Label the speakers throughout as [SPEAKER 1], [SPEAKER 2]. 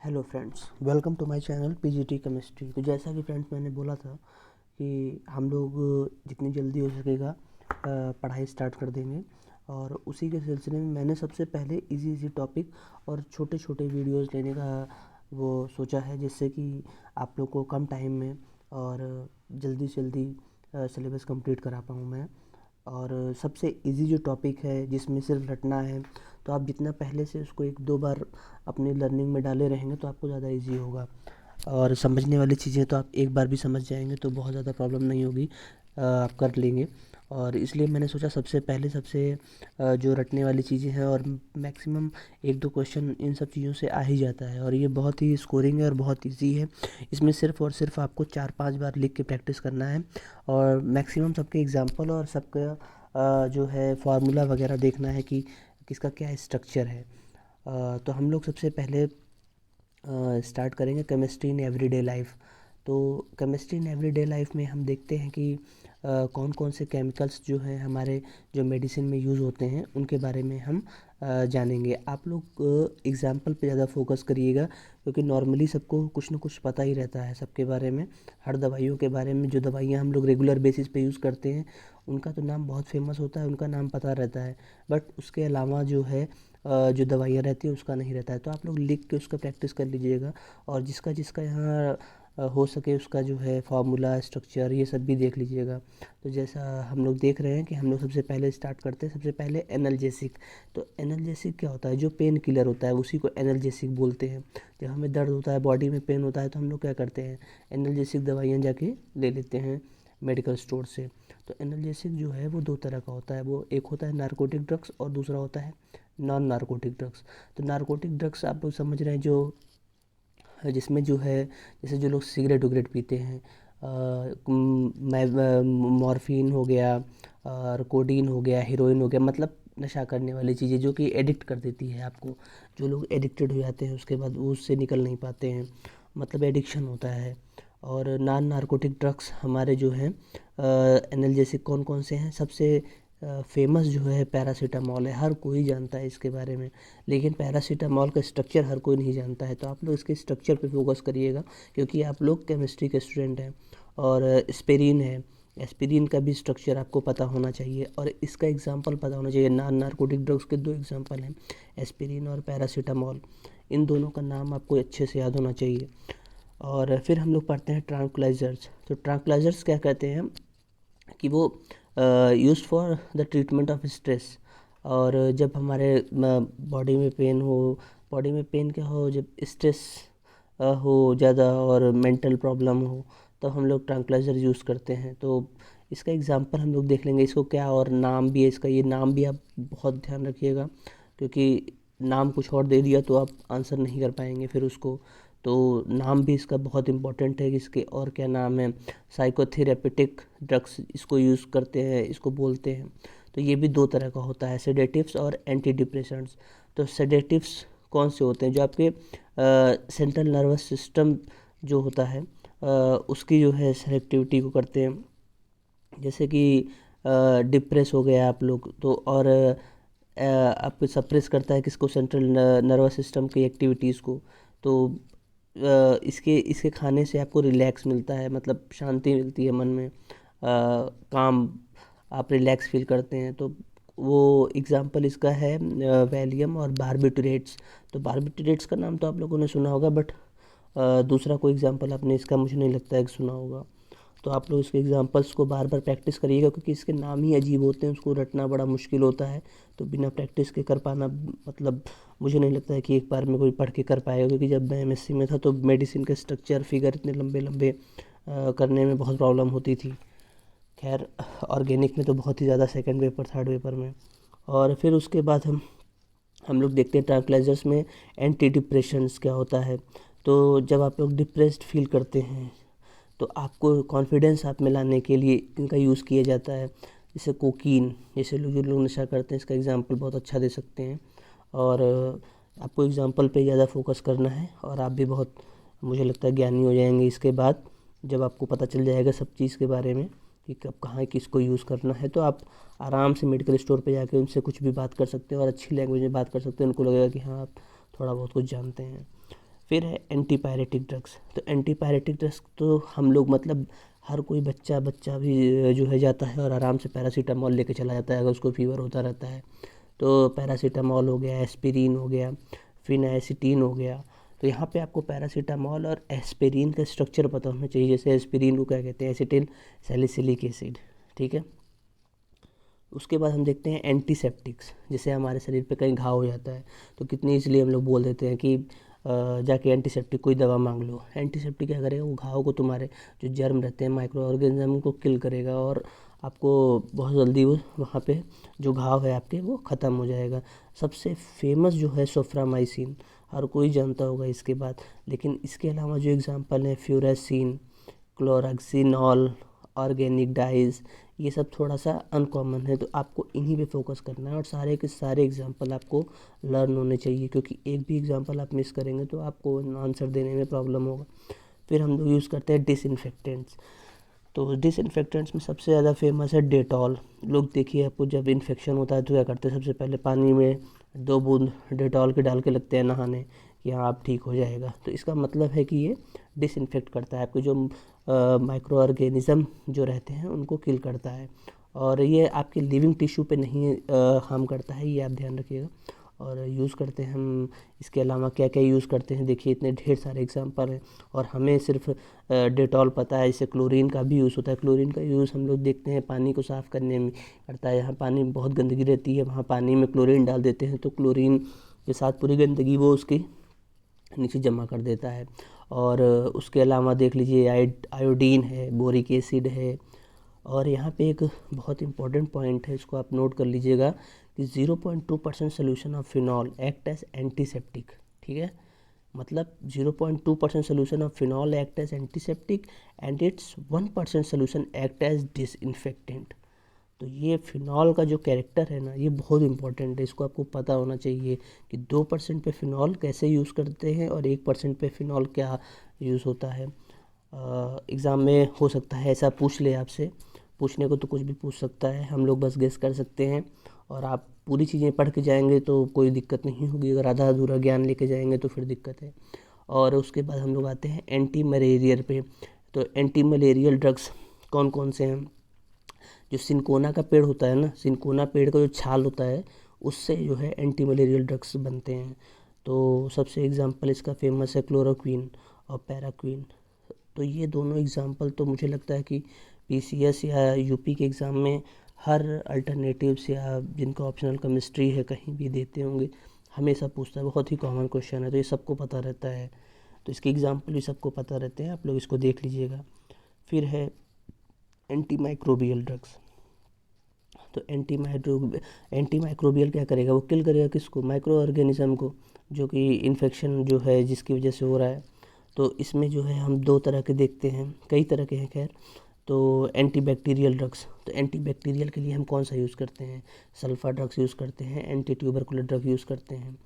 [SPEAKER 1] Hello friends, welcome to my channel PGT chemistry. तो जैसा कि फ्रेंड्स मैंने बोला था कि हम लोग जितनी जल्दी हो सकेगा पढ़ाई स्टार्ट कर देंगे, और उसी के सिलसिले में मैंने सबसे पहले इजी टॉपिक और छोटे छोटे वीडियोस लेने का वो सोचा है, जिससे कि आप लोग को कम टाइम में और जल्दी से जल्दी सिलेबस कंप्लीट करा पाऊँ मैं। और सबसे इजी जो टॉपिक है जिसमें सिर्फ रटना है, तो आप जितना पहले से उसको एक दो बार अपनी लर्निंग में डाले रहेंगे तो आपको ज़्यादा इजी होगा। और समझने वाली चीज़ें तो आप एक बार भी समझ जाएंगे तो बहुत ज़्यादा प्रॉब्लम नहीं होगी, आप कर लेंगे। और इसलिए मैंने सोचा सबसे पहले जो रटने वाली चीज़ें हैं, और मैक्सिमम एक दो क्वेश्चन इन सब चीज़ों से आ ही जाता है, और ये बहुत ही स्कोरिंग है और बहुत इजी है। इसमें सिर्फ और सिर्फ आपको 4-5 बार लिख के प्रैक्टिस करना है, और मैक्सिमम सबके एग्जाम्पल और सबका जो है फार्मूला वगैरह देखना है कि किसका क्या स्ट्रक्चर है। तो हम लोग सबसे पहले स्टार्ट करेंगे केमिस्ट्री इन एवरीडे लाइफ। तो केमिस्ट्री इन एवरीडे लाइफ में हम देखते हैं कि कौन कौन से केमिकल्स जो हैं हमारे जो मेडिसिन में यूज़ होते हैं उनके बारे में हम जानेंगे। आप लोग एग्ज़ाम्पल पे ज़्यादा फोकस करिएगा, क्योंकि नॉर्मली सबको कुछ ना कुछ पता ही रहता है सबके बारे में, हर दवाइयों के बारे में। जो दवाइयाँ हम लोग रेगुलर बेसिस पे यूज़ करते हैं उनका तो नाम बहुत फेमस होता है, उनका नाम पता रहता है, बट उसके अलावा जो है जो दवाइयाँ रहती है उसका नहीं रहता है। तो आप लोग लिख के उसका प्रैक्टिस कर लीजिएगा, और जिसका जिसका यहाँ हो सके उसका जो है फार्मूला स्ट्रक्चर ये सब भी देख लीजिएगा। तो जैसा हम लोग देख रहे हैं कि हम लोग सबसे पहले स्टार्ट करते हैं, सबसे पहले एनाल्जेसिक। तो एनाल्जेसिक क्या होता है? जो पेन किलर होता है उसी को एनाल्जेसिक बोलते हैं। जब हमें दर्द होता है, बॉडी में पेन होता है, तो हम लोग क्या करते हैं, एनाल्जेसिक दवाइयाँ जाके ले लेते हैं मेडिकल स्टोर से। तो एनाल्जेसिक जो है वो दो तरह का होता है, वो एक होता है नारकोटिक ड्रग्स और दूसरा होता है नॉन नारकोटिक ड्रग्स। तो नारकोटिक ड्रग्स आप लोग समझ रहे हैं, जो जिसमें जो है जैसे जो लोग सिगरेट वगरेट पीते हैं, मॉर्फिन हो गया और कोडीन हो गया, हीरोइन हो गया, मतलब नशा करने वाली चीज़ें जो कि एडिक्ट कर देती है आपको। जो लोग एडिक्टेड हो जाते हैं उसके बाद वो उससे निकल नहीं पाते हैं, मतलब एडिक्शन होता है। और नॉन नारकोटिक ड्रग्स हमारे जो हैं एनाल्जेसिक कौन कौन से हैं? सबसे फेमस जो है पैरासीटामॉल है, हर कोई जानता है इसके बारे में, लेकिन पैरासीटामॉल का स्ट्रक्चर हर कोई नहीं जानता है। तो आप लोग इसके स्ट्रक्चर पे फोकस करिएगा, क्योंकि आप लोग केमिस्ट्री के स्टूडेंट हैं। और एस्पिरिन है, एस्पिरिन का भी स्ट्रक्चर आपको पता होना चाहिए, और इसका एग्जांपल पता होना चाहिए। नॉन नारकोटिक ड्रग्स के दो एग्जांपल हैं, एस्पिरिन और पैरासीटामॉल। इन दोनों का नाम आपको अच्छे से याद होना चाहिए। और फिर हम लोग पढ़ते हैं ट्रैंक्विलाइजर्स। तो ट्रैंक्विलाइजर्स क्या कहते हैं कि वो use for the treatment of stress. और जब हमारे बॉडी में पेन हो, बॉडी में पेन क्या हो, जब स्ट्रेस हो ज़्यादा और मेंटल प्रॉब्लम हो, तो हम लोग ट्रैंक्विलाइजर यूज़ करते हैं। तो इसका एग्जांपल हम लोग देख लेंगे, इसको क्या और नाम भी है इसका, ये नाम भी आप बहुत ध्यान रखिएगा, क्योंकि नाम कुछ और दे दिया तो आप आंसर नहीं कर पाएंगे फिर उसको। तो नाम भी इसका बहुत इम्पोर्टेंट है कि इसके और क्या नाम है। साइकोथेरेपेटिक ड्रग्स इसको यूज़ करते हैं, इसको बोलते हैं। तो ये भी दो तरह का होता है, सेडेटिव्स और एंटी डिप्रेसेंट्स। तो सेडेटिव्स कौन से होते हैं? जो आपके सेंट्रल नर्वस सिस्टम जो होता है उसकी जो है सेलेक्टिविटी को करते हैं। जैसे कि डिप्रेस हो गया आप लोग तो, और आपको सप्रेस करता है किसको? सेंट्रल नर्वस सिस्टम की एक्टिविटीज़ को। तो इसके इसके खाने से आपको रिलैक्स मिलता है, मतलब शांति मिलती है मन में, काम, आप रिलैक्स फील करते हैं। तो वो एग्जांपल इसका है वैलियम और बारबिटूरेट्स। तो बारबिटूरेट्स का नाम तो आप लोगों ने सुना होगा, बट दूसरा कोई एग्जांपल आपने इसका मुझे नहीं लगता है कि सुना होगा। तो आप लोग इसके एग्जांपल्स को बार बार प्रैक्टिस करिएगा, क्योंकि इसके नाम ही अजीब होते हैं, उसको रटना बड़ा मुश्किल होता है। तो बिना प्रैक्टिस के कर पाना, मतलब मुझे नहीं लगता है कि एक बार में कोई पढ़ के कर पाएगा, क्योंकि जब मैं एमएससी में था तो मेडिसिन के स्ट्रक्चर फिगर इतने लंबे लंबे करने में बहुत प्रॉब्लम होती थी। खैर, ऑर्गेनिक में तो बहुत ही ज़्यादा, सेकंड पेपर थर्ड पेपर में। और फिर उसके बाद हम लोग देखते हैं ट्रैंक्विलाइजर्स में एंटी डिप्रेशंस क्या होता है। तो जब आप लोग डिप्रेस्ड फील करते हैं तो आपको कॉन्फिडेंस आप में लाने के लिए इनका यूज़ किया जाता है। जैसे कोकीन, जैसे लोग जो लोग नशा करते हैं, इसका एग्जांपल बहुत अच्छा दे सकते हैं। और आपको एग्जांपल पे ज़्यादा फोकस करना है, और आप भी बहुत, मुझे लगता है, ज्ञानी हो जाएंगे इसके बाद। जब आपको पता चल जाएगा सब चीज़ के बारे में कि कब कहाँ किसको यूज़ करना है, तो आप आराम से मेडिकल स्टोर पे जाके उनसे कुछ भी बात कर सकते हैं, और अच्छी लैंग्वेज में बात कर सकते हैं। उनको लगेगा कि हाँ, आप थोड़ा बहुत कुछ जानते हैं। फिर है एंटीपायरेटिक ड्रग्स। तो एंटीपायरेटिक ड्रग्स तो हम लोग मतलब हर कोई बच्चा भी जो है जाता है और आराम से पैरासीटामोल लेके चला जाता है अगर उसको फीवर होता रहता है। तो पैरासीटामोल हो गया, एस्पिरिन हो गया, फिनाइसिटीन हो गया। तो यहाँ पे आपको पैरासीटामोल और एस्पिरिन का स्ट्रक्चर पता होना चाहिए। जैसे एस्पिरिन को क्या कहते हैं, एसिटिल सैलिसिलिक एसिड, ठीक है। उसके बाद हम देखते हैं एंटीसेप्टिक्स। जैसे हमारे शरीर पे कहीं घाव हो जाता है तो कितनी इसलिए हम लोग बोल देते हैं कि जाके एंटीसेप्टिक कोई दवा मांग लो। एंटीसेप्टिक क्या करेगा, वो घाव को, तुम्हारे जो जर्म रहते हैं, माइक्रो ऑर्गेनिज्म को किल करेगा और आपको बहुत जल्दी वो वहाँ पे जो घाव है आपके वो ख़त्म हो जाएगा। सबसे फेमस जो है सोफ्रामाइसिन, हर कोई जानता होगा इसके बाद। लेकिन इसके अलावा जो एग्जांपल है फ्यूरासिन, क्लोराक्सिनॉल, ऑर्गेनिक डाइज, ये सब थोड़ा सा अनकॉमन है। तो आपको इन्हीं पे फोकस करना है और सारे के सारे एग्जांपल आपको लर्न होने चाहिए, क्योंकि एक भी एग्जांपल आप मिस करेंगे तो आपको आंसर देने में प्रॉब्लम होगा। फिर हम लोग यूज़ करते हैं डिसइंफेक्टेंट्स। तो डिसइंफेक्टेंट्स में सबसे ज़्यादा फेमस है डेटॉल। लोग देखिए, आपको जब इन्फेक्शन होता है तो क्या करते हैं, सबसे पहले पानी में 2 बूंद डेटॉल के डाल के लगते हैं नहाने कि हाँ आप ठीक हो जाएगा। तो इसका मतलब है कि ये डिसइंफेक्ट करता है, आपके जो माइक्रो ऑर्गेनिज़म जो रहते हैं उनको किल करता है। और ये आपके लिविंग टिश्यू पे नहीं हार्म करता है, ये आप ध्यान रखिएगा। और यूज़ करते हैं हम इसके अलावा क्या क्या यूज़ करते हैं, देखिए इतने ढेर सारे एग्जांपल हैं। और हमें सिर्फ डेटॉल पता है, इससे क्लोरीन का भी यूज़ होता है। क्लोरीन का यूज़ हम लोग देखते हैं पानी को साफ़ करने में करता है। यहाँ पानी में बहुत गंदगी रहती है, वहाँ पानी में क्लोरीन डाल देते हैं तो क्लोरीन के साथ पूरी गंदगी वो उसकी नीचे जमा कर देता है। और उसके अलावा देख लीजिए आयोडीन है, बोरिक एसिड है। और यहाँ पे एक बहुत इंपॉर्टेंट पॉइंट है, इसको आप नोट कर लीजिएगा कि 0.2% solution of phenol act as antiseptic, ठीक है। मतलब 0.2% solution of phenol act as antiseptic and its 1% solution act as disinfectant. तो ये फिनॉल का जो कैरेक्टर है ना, ये बहुत इंपॉर्टेंट है, इसको आपको पता होना चाहिए कि 2% पे फिनॉल कैसे यूज़ करते हैं और 1% पे फिनॉल क्या यूज़ होता है। एग्ज़ाम में हो सकता है ऐसा पूछ ले आपसे, पूछने को तो कुछ भी पूछ सकता है, हम लोग बस गेस कर सकते हैं। और आप पूरी चीज़ें पढ़ के जाएंगे तो कोई दिक्कत नहीं होगी, अगर आधा अधूरा ज्ञान लेके जाएंगे तो फिर दिक्कत है। और उसके बाद हम लोग आते हैं एंटी मलेरियल पे। तो एंटी मलेरियल ड्रग्स कौन कौन से हैं, जो सिनकोना का पेड़ होता है ना, सिनकोना पेड़ का जो छाल होता है उससे जो है एंटी मलेरियल ड्रग्स बनते हैं। तो सबसे एग्जांपल इसका फेमस है क्लोरोक्विन और पैराक्विन। तो ये दोनों एग्जांपल तो मुझे लगता है कि पीसीएस या यूपी के एग्ज़ाम में हर अल्टरनेटिव्स या जिनका ऑप्शनल केमिस्ट्री है कहीं भी देते होंगे, हमेशा पूछता है, बहुत ही कॉमन क्वेश्चन है, तो ये सबको पता रहता है। तो इसके एग्जांपल भी सबको पता रहते हैं, आप लोग इसको देख लीजिएगा। फिर है एंटी माइक्रोबियल ड्रग्स। तो एंटी माइक्रोबियल क्या करेगा, वो किल करेगा किसको, माइक्रो ऑर्गेनिज्म को, जो कि इन्फेक्शन जो है जिसकी वजह से हो रहा है। तो इसमें जो है हम 2 तरह के देखते हैं, कई तरह के हैं खैर। तो एंटी बैक्टीरियल ड्रग्स, तो एंटी बैक्टीरियल के लिए हम कौन सा यूज़ करते हैं, सल्फा ड्रग्स यूज़ करते हैं, एंटी ट्यूबरकुलर ड्रग यूज़ करते हैं।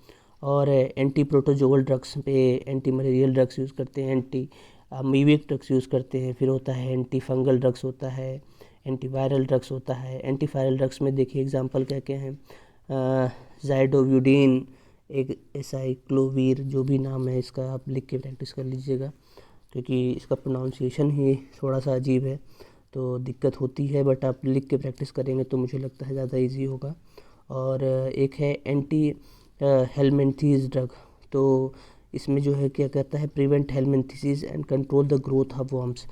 [SPEAKER 1] और एंटी प्रोटोजोअल ड्रग्स पे एंटी मलेरियल ड्रग्स यूज़ करते हैं, एंटी अमीबिक ड्रग्स यूज़ करते हैं। फिर होता है एंटी फंगल ड्रग्स होता है, एंटीवायरल ड्रग्स होता है। एंटीवायरल ड्रग्स में देखिए एग्जांपल क्या क्या हैं, ज़ाइडोव्यूडिन, एक एसाइक्लोवीर, जो भी नाम है इसका आप लिख के प्रैक्टिस कर लीजिएगा, क्योंकि इसका प्रोनाउंसिएशन ही थोड़ा सा अजीब है तो दिक्कत होती है, बट आप लिख के प्रैक्टिस करेंगे तो मुझे लगता है ज़्यादा इजी होगा। और एक है एंटी हेलमिंथेस ड्रग। तो इसमें जो है क्या करता है, prevent helminthiasis and control the growth of worms,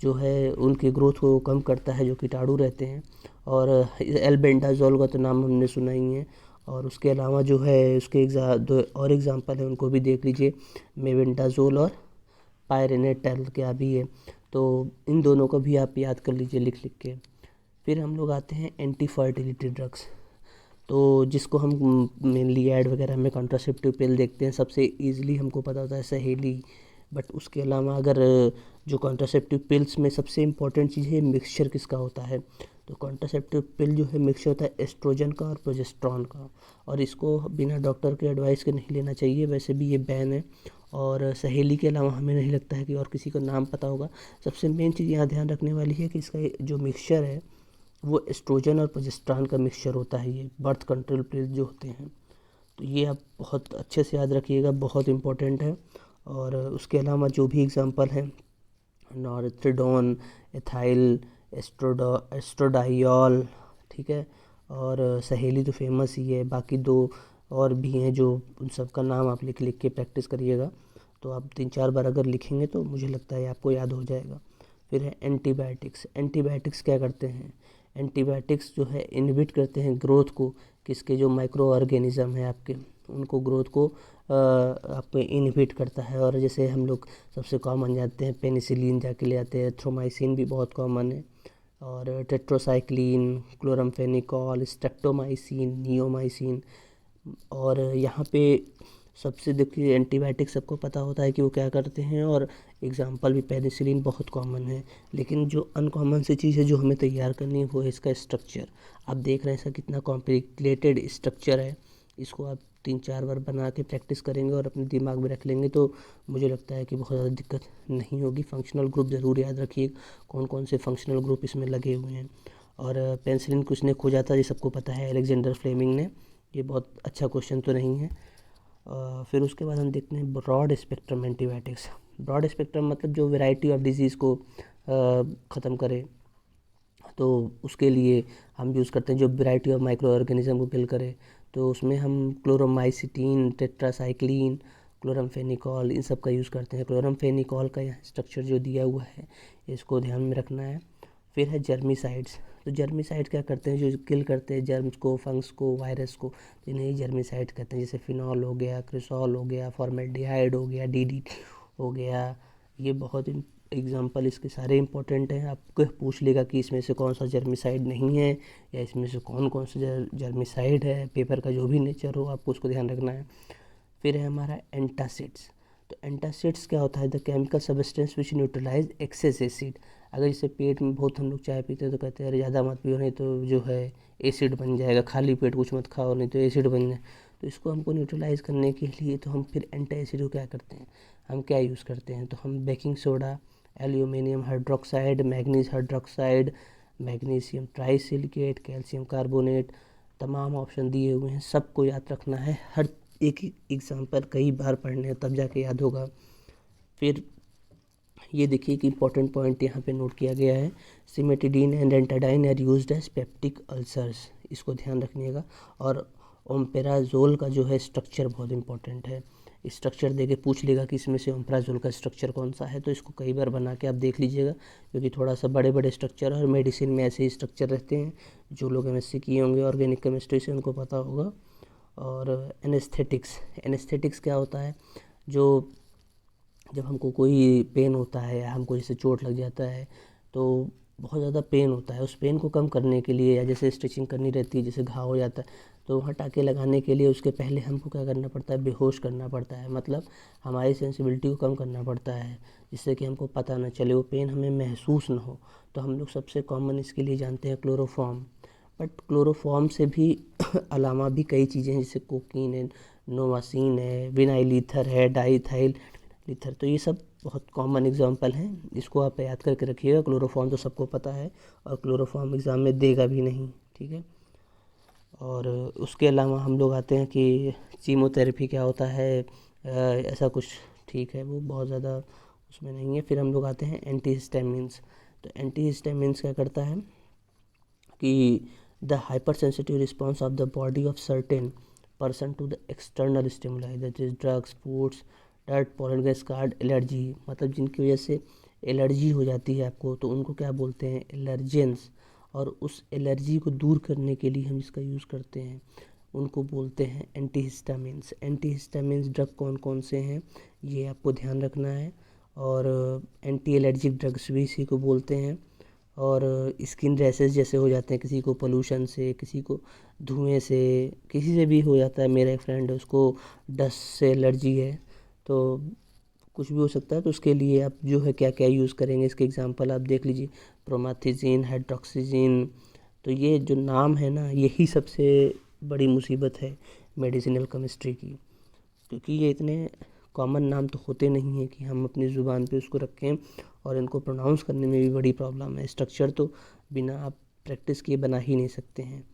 [SPEAKER 1] जो है उनकी ग्रोथ को कम करता है जो कीटाणु रहते हैं। और एल्बेंडाजोल का तो नाम हमने सुना ही है। और उसके अलावा जो है उसके 2 और एग्जांपल हैं, उनको भी देख लीजिए, मेबेंडाजोल और पायरेनेटल क्या भी है। तो इन दोनों को भी आप याद कर लीजिए लिख लिख के। फिर हम लोग आते हैं एंटी फर्टिलिटी ड्रग्स। तो जिसको हम मेनली ऐड वगैरह में कॉन्ट्रासेप्टिव पिल देखते हैं, सबसे ईजिली हमको पता होता है सहेली। बट उसके अलावा अगर जो कॉन्ट्रासेप्टिव पिल्स में सबसे इम्पॉर्टेंट चीज़ है मिक्सचर किसका होता है, तो कॉन्ट्रासेप्टिव पिल जो है मिक्सचर होता है एस्ट्रोजन का और प्रोजेस्टेरॉन का। और इसको बिना डॉक्टर के एडवाइस के नहीं लेना चाहिए, वैसे भी ये बैन है। और सहेली के अलावा हमें नहीं लगता है कि और किसी को नाम पता होगा। सबसे मेन चीज़ यहाँ ध्यान रखने वाली है कि इसका जो मिक्सचर है वो एस्ट्रोजन और प्रोजेस्टेरॉन का मिक्सचर होता है, ये बर्थ कंट्रोल पिल जो होते हैं। तो ये आप बहुत अच्छे से याद रखिएगा, बहुत इंपॉर्टेंट है। और उसके अलावा जो भी एग्जांपल हैं, नॉरथ्रिडोन, एथाइल, एस्ट्रोडाइल, ठीक है, और सहेली तो फेमस ही है, बाकी 2 और भी हैं जो उन सब का नाम आप लिख लिख के प्रैक्टिस करिएगा। तो आप 3-4 बार अगर लिखेंगे तो मुझे लगता है आपको याद हो जाएगा। फिर है एंटीबायोटिक्स। एंटीबायोटिक्स क्या करते हैं? एंटीबायोटिक्स जो है इनहिबिट करते हैं ग्रोथ को, किसके, जो माइक्रो ऑर्गेनिज्म है आपके, उनको ग्रोथ को आपको इनहिबिट करता है। और जैसे हम लोग सबसे कॉमन जानते हैं पेनिसिलिन जाके ले आते हैं, एथ्रोमाइसिन भी बहुत कॉमन है, और टेट्रासाइक्लिन, क्लोरामफेनिकॉल, स्ट्रेप्टोमाइसिन, नियोमाइसिन। और यहाँ पे सबसे देखिए एंटीबायोटिक सबको पता होता है कि वो क्या करते हैं, और एग्जाम्पल भी पेनिसिलिन बहुत कॉमन है। लेकिन जो अनकॉमन सी चीज़ है जो हमें तैयार करनी है वो है इसका स्ट्रक्चर। आप देख रहे हैं इसका कितना कॉम्प्लिकेटेड स्ट्रक्चर है। इसको आप 3-4 बार बना के प्रैक्टिस करेंगे और अपने दिमाग में रख लेंगे तो मुझे लगता है कि बहुत ज़्यादा दिक्कत नहीं होगी। फंक्शनल ग्रुप ज़रूर याद रखिए, कौन कौन से फंक्शनल ग्रुप इसमें लगे हुए हैं। और पेनिसिलिन किसने खोजा था, ये सबको पता है, अलेक्जेंडर फ्लेमिंग ने। ये बहुत अच्छा क्वेश्चन तो नहीं है। फिर उसके बाद हम देखते हैं broad spectrum antibiotics. Broad spectrum मतलब जो वैरायटी ऑफ डिजीज़ को ख़त्म करे, तो उसके लिए हम यूज़ करते हैं जो वैरायटी ऑफ माइक्रो ऑर्गेनिज्म को किल करे। तो उसमें हम क्लोरोमाइसिटीन, टेट्रासाइक्लिन, क्लोरमफेनिकॉल, इन सब का यूज़ करते हैं। क्लोरमफेनिकॉल का यहाँ स्ट्रक्चर जो दिया हुआ है इसको ध्यान में रखना है। फिर है जर्मिसाइड्स। तो जर्मिसाइड क्या करते हैं, जो किल करते हैं जर्म्स को, फंगस को, वायरस को, तो इन्हें ही जर्मिसाइड कहते हैं। जैसे फिनॉल हो गया, क्रिसॉल हो गया, फॉर्मेल्डिहाइड हो गया, डीडीटी हो गया। ये बहुत एग्जाम्पल इसके सारे इंपॉर्टेंट हैं। आपको पूछ लेगा कि इसमें से कौन सा जर्मिसाइड नहीं है, या इसमें से कौन कौन सा जर्मिसाइड है। पेपर का जो भी नेचर हो आपको उसको ध्यान रखना है। फिर है हमारा एंटासिड्स। तो एंटासिड्स क्या होता है, the chemical substance which neutralize excess acid. अगर जैसे पेट में बहुत हम लोग चाय पीते हैं तो कहते हैं अरे ज़्यादा मत पियो नहीं तो जो है एसिड बन जाएगा, खाली पेट कुछ मत खाओ नहीं तो एसिड बन जाए। तो इसको हमको न्यूट्रलाइज करने के लिए तो हम फिर एंटा एसिड को क्या करते हैं, हम क्या यूज़ करते हैं, तो हम baking soda, aluminium hydroxide, manganese hydroxide, magnesium trisilicate, calcium carbonate, तमाम ऑप्शन दिए हुए हैं, सबको याद रखना है। हर एक एग्जाम्पल कई बार पढ़ने हैं तब जाके याद होगा। फिर ये देखिए कि इंपॉर्टेंट पॉइंट यहाँ पे नोट किया गया है, cimetidine and antadine are used as peptic ulcers, इसको ध्यान रखिएगा। और ओम्पेराजोल का जो है स्ट्रक्चर बहुत इंपॉर्टेंट है। स्ट्रक्चर देके पूछ लेगा कि इसमें से ओम्पेराजोल का स्ट्रक्चर कौन सा है, तो इसको कई बार बना के आप देख लीजिएगा, क्योंकि थोड़ा सा बड़े बड़े स्ट्रक्चर और मेडिसिन में ऐसे ही स्ट्रक्चर रहते हैं। जो लोग एमएससी किए होंगे ऑर्गेनिक केमिस्ट्री से उनको पता होगा। और एनेस्थेटिक्स, एनेस्थेटिक्स क्या होता है, जो जब हमको कोई पेन होता है या हमको जैसे चोट लग जाता है तो बहुत ज़्यादा पेन होता है, उस पेन को कम करने के लिए, या जैसे स्टिचिंग करनी रहती है, जैसे घाव हो जाता है तो वहाँ टाँके लगाने के लिए उसके पहले हमको क्या करना पड़ता है, बेहोश करना पड़ता है। मतलब हमारी सेंसिबिलिटी को कम करना पड़ता है, जिससे कि हमको पता ना चले, वो पेन हमें महसूस ना हो। तो हम लोग सबसे कॉमन इसके लिए जानते हैं क्लोरोफॉर्म। बट क्लोरोफॉर्म से भी अलावा भी कई चीज़ें हैं, जैसे कोकीन है, नोवासीन है, विनाइल ईथर है, डाईथाइल ईथर, तो ये सब बहुत कॉमन एग्जांपल हैं। इसको आप याद करके रखिएगा। क्लोरोफॉर्म तो सबको पता है और क्लोरोफॉर्म एग्ज़ाम में देगा भी नहीं, ठीक है। और उसके अलावा हम लोग आते हैं कि कीमोथेरेपी क्या होता है, ऐसा कुछ, ठीक है, वो बहुत ज़्यादा उसमें नहीं है। फिर हम लोग आते हैं एंटीहिस्टामिन्स। तो एंटीहिस्टामिन्स क्या करता है कि the hyper sensitive response of the body of certain person to the external stimuli, that is drugs, foods, dirt, pollen gas, card, allergy, मतलब जिनकी वजह से एलर्जी हो जाती है आपको, तो उनको क्या बोलते हैं, एलर्जेंस। और उस एलर्जी को दूर करने के लिए हम इसका यूज़ करते हैं, उनको बोलते हैं एंटीहिस्टामिन्स। एंटीहिस्टामिन्स ड्रग कौन कौन से हैं ये आपको ध्यान रखना है। और एंटी एलर्जिक ड्रग्स भी इसी को बोलते हैं। और स्किन रैशेस जैसे हो जाते हैं किसी को पोल्यूशन से, किसी को धुएं से, किसी से भी हो जाता है। मेरा एक फ्रेंड है उसको डस्ट से एलर्जी है, तो कुछ भी हो सकता है। तो उसके लिए आप जो है क्या क्या यूज़ करेंगे, इसके एग्जांपल आप देख लीजिए, प्रोमाथिजीन, हाइड्रोक्सीजीन। तो ये जो नाम है ना, यही सबसे बड़ी मुसीबत है मेडिसिनल केमिस्ट्री की, क्योंकि ये इतने कॉमन नाम तो होते नहीं हैं कि हम अपनी ज़ुबान पे उसको रखें, और इनको प्रोनाउंस करने में भी बड़ी प्रॉब्लम है। स्ट्रक्चर तो बिना आप प्रैक्टिस किए बना ही नहीं सकते हैं।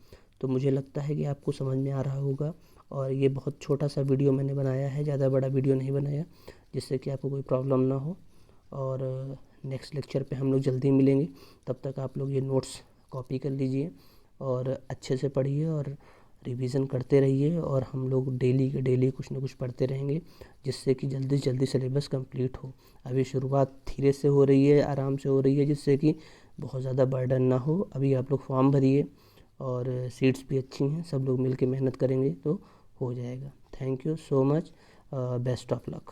[SPEAKER 1] तो मुझे लगता है कि आपको समझ में आ रहा होगा। और ये बहुत छोटा सा वीडियो मैंने बनाया है, ज़्यादा बड़ा वीडियो नहीं बनाया, जिससे कि आपको कोई प्रॉब्लम ना हो। और नेक्स्ट लेक्चर पे हम लोग जल्दी मिलेंगे। तब तक आप लोग ये नोट्स कॉपी कर लीजिए और अच्छे से पढ़िए और रिवीजन करते रहिए, और हम लोग डेली के डेली कुछ ना कुछ पढ़ते रहेंगे, जिससे कि जल्दी से जल्दी सिलेबस कंप्लीट हो। अभी शुरुआत धीरे से हो रही है, आराम से हो रही है, जिससे कि बहुत ज़्यादा बर्डन ना हो। अभी आप लोग फॉर्म भरिए और सीट्स भी अच्छी हैं, सब लोग मिल के मेहनत करेंगे तो हो जाएगा। Thank you so much, best of luck.